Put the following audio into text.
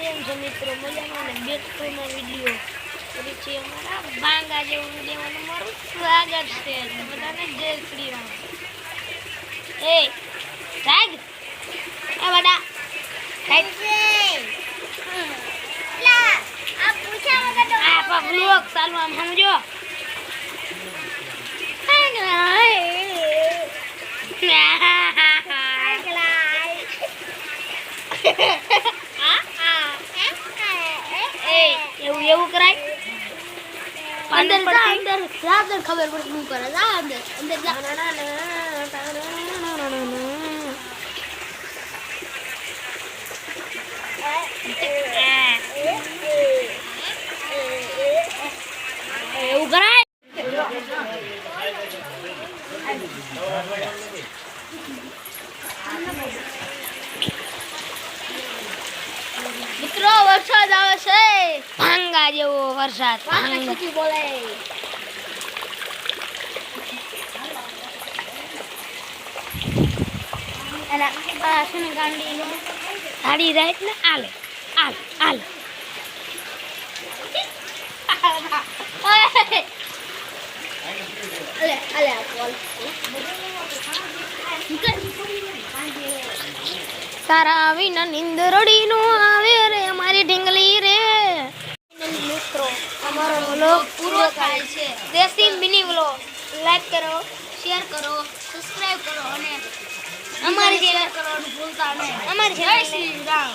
કેમ છો મિત્રો? મજામાં ને? બેસ્ટમાં વિડીયો કરી છે અમારા બાંગા જેવો વિડીયોમાં તમારું સ્વાગત છે. બધાને જય શ્રી રામ. એ જાગ એ બડા કાઈ લા આ પૂછા વગર તો આ બ્લોગ ચાલુ આમ સમજો. એવું કરાય અંદર જા અંદર રાત ખબર પડે શું કરે જા અંદર અંદર જા એવું કરાય મિત્રો વરસાદ આવે છે ભાંગા જેવો વરસાદ ભાંગા બોલે એલા આ સુન ગાડી રાઈટ ને આલે આલ આલ અલે અલે બોલ તારા વિના નિંદરડી નો આવે રે અમારી ઢીંગલી રે. મિત્રો અમારો વ્લોગ પૂરો થાય છે. દેશી મિની વ્લોગ લાઈક કરો, શેર કરો, સબસ્ક્રાઇબ કરો અને અમારી શેર કરવાનું ભૂલતા નહીં. અમારી જય શ્રી રામ.